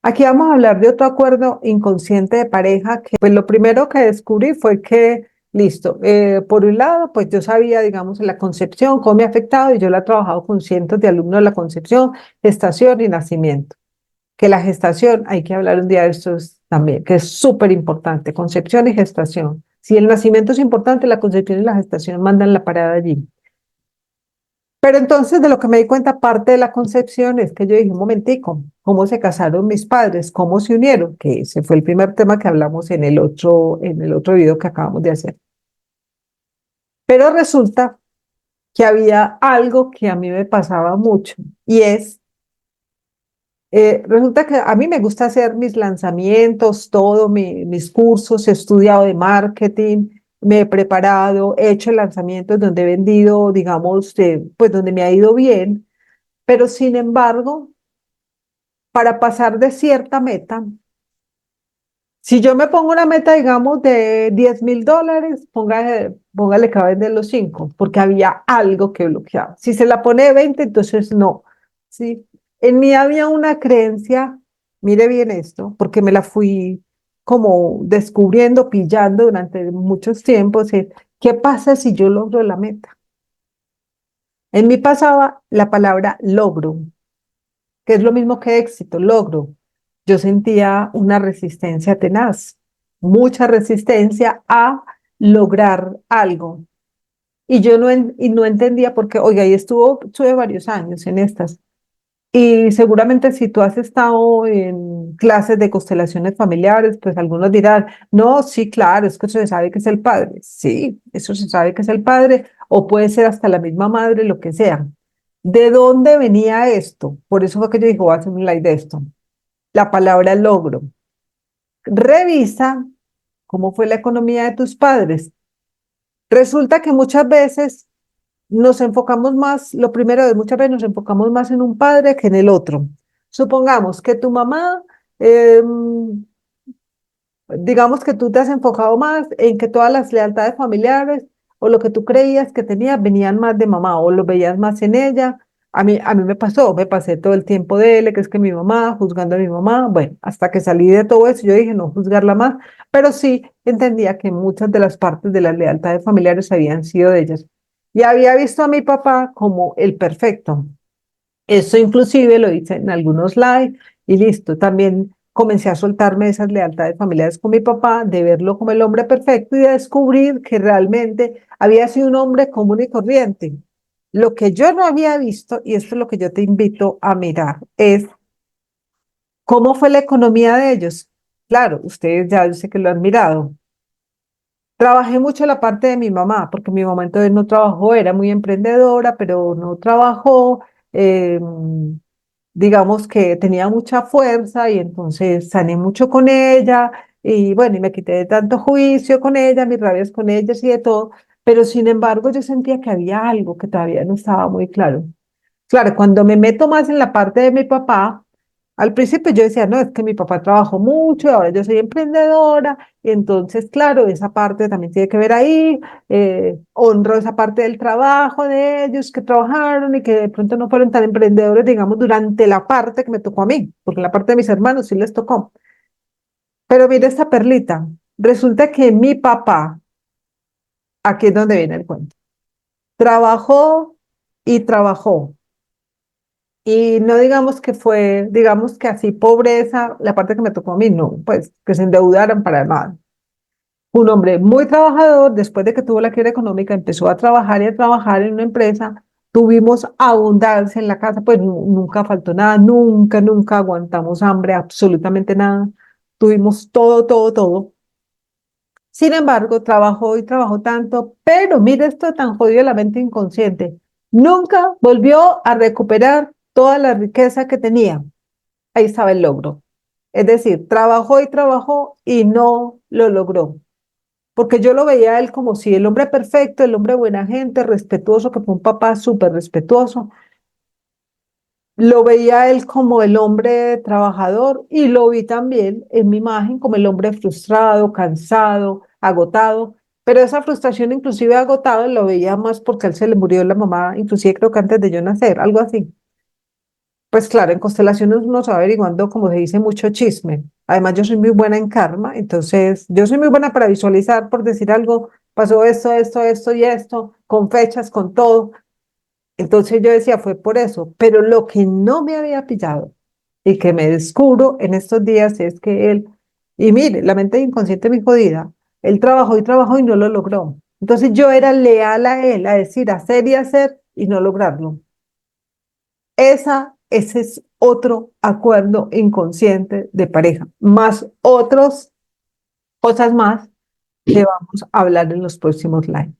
Aquí vamos a hablar de otro acuerdo inconsciente de pareja que pues lo primero que descubrí fue que, listo, por un lado, pues yo sabía, digamos, en la concepción, cómo me ha afectado y yo la he trabajado con cientos de alumnos de la concepción, gestación y nacimiento. Que la gestación, hay que hablar un día de esto también, que es súper importante, concepción y gestación. Si el nacimiento es importante, la concepción y la gestación mandan la parada allí. Pero entonces de lo que me di cuenta, parte de la concepción es que yo dije, un momentico, ¿cómo se casaron mis padres? ¿Cómo se unieron? Que ese fue el primer tema que hablamos en el otro video que acabamos de hacer. Pero resulta que había algo que a mí me pasaba mucho y es, resulta que a mí me gusta hacer mis lanzamientos, mis cursos, he estudiado de marketing, me he preparado, he hecho lanzamientos donde he vendido, digamos, pues donde me ha ido bien, pero sin embargo para pasar de cierta meta, si yo me pongo una meta, digamos, de $10,000, póngale que va a vender los 5, porque había algo que bloqueaba. Si se la pone de 20, entonces no. ¿Sí? En mí había una creencia, mire bien esto, porque me la fui como descubriendo, pillando durante muchos tiempos. ¿Qué pasa si yo logro la meta? En mí pasaba la palabra logro, que es lo mismo que éxito, logro. Yo sentía una resistencia tenaz, mucha resistencia a lograr algo. Y yo no entendía por qué, oiga, estuve varios años en estas. Y seguramente si tú has estado en clases de constelaciones familiares, pues algunos dirán, no, sí, claro, es que eso se sabe que es el padre. Sí, eso se sabe que es el padre, o puede ser hasta la misma madre, lo que sea. ¿De dónde venía esto? Por eso fue que yo dije, voy a hacer un live de esto. La palabra logro. Revisa cómo fue la economía de tus padres. Resulta que muchas veces nos enfocamos más, lo primero es muchas veces nos enfocamos más en un padre que en el otro. Supongamos que tu mamá, eh, digamos que tú te has enfocado más en que todas las lealtades familiares o lo que tú creías que tenías venían más de mamá o lo veías más en ella. A mí me pasó, me pasé todo el tiempo de él, que es que mi mamá, juzgando a mi mamá, bueno, hasta que salí de todo eso, yo dije no juzgarla más, pero sí entendía que muchas de las partes de las lealtades familiares habían sido de ellas. Y había visto a mi papá como el perfecto. Eso inclusive lo hice en algunos live y listo. También comencé a soltarme esas lealtades familiares con mi papá, de verlo como el hombre perfecto y de descubrir que realmente había sido un hombre común y corriente. Lo que yo no había visto, y esto es lo que yo te invito a mirar, es cómo fue la economía de ellos. Claro, ustedes ya yo sé que lo han mirado. Trabajé mucho la parte de mi mamá, porque mi mamá entonces no trabajó, era muy emprendedora, pero no trabajó. eh, digamos que tenía mucha fuerza y entonces sané mucho con ella y bueno, y me quité de tanto juicio con ella, mis rabias con ellas y de todo, pero sin embargo yo sentía que había algo que todavía no estaba muy claro. Claro, cuando me meto más en la parte de mi papá, al principio yo decía, no, es que mi papá trabajó mucho y ahora yo soy emprendedora, y entonces, claro, esa parte también tiene que ver ahí, honro esa parte del trabajo de ellos que trabajaron y que de pronto no fueron tan emprendedores, digamos, durante la parte que me tocó a mí, porque la parte de mis hermanos sí les tocó. Pero mira esta perlita, resulta que mi papá, aquí es donde viene el cuento, trabajó y trabajó. Y no digamos que fue, digamos que así pobreza, la parte que me tocó a mí, no, pues que se endeudaran para nada. Un hombre muy trabajador, después de que tuvo la quiebra económica, empezó a trabajar y a trabajar en una empresa. Tuvimos abundancia en la casa, pues nunca faltó nada, nunca, nunca aguantamos hambre, absolutamente nada. Tuvimos todo, todo, todo. Sin embargo, trabajó y trabajó tanto, pero mire esto tan jodido de la mente inconsciente. Nunca volvió a recuperar toda la riqueza que tenía. Ahí estaba el logro. Es decir, trabajó y no lo logró. Porque yo lo veía a él como si el hombre perfecto, el hombre buena gente, respetuoso, que fue un papá súper respetuoso. Lo veía a él como el hombre trabajador y lo vi también en mi imagen como el hombre frustrado, cansado, agotado. Pero esa frustración, inclusive agotado, lo veía más porque a él se le murió la mamá, inclusive creo que antes de yo nacer, algo así. Pues claro, en constelaciones uno se va averiguando, como se dice, mucho chisme. Además, yo soy muy buena en karma, entonces yo soy muy buena para visualizar, por decir algo, pasó esto, esto, esto y esto, con fechas, con todo. Entonces yo decía, fue por eso, pero lo que no me había pillado y que me descubro en estos días es que él, y mire, la mente inconsciente me jodida, él trabajó y no lo logró. Entonces yo era leal a él, a decir, hacer y hacer y no lograrlo. Ese es otro acuerdo inconsciente de pareja, más otras cosas más que vamos a hablar en los próximos live.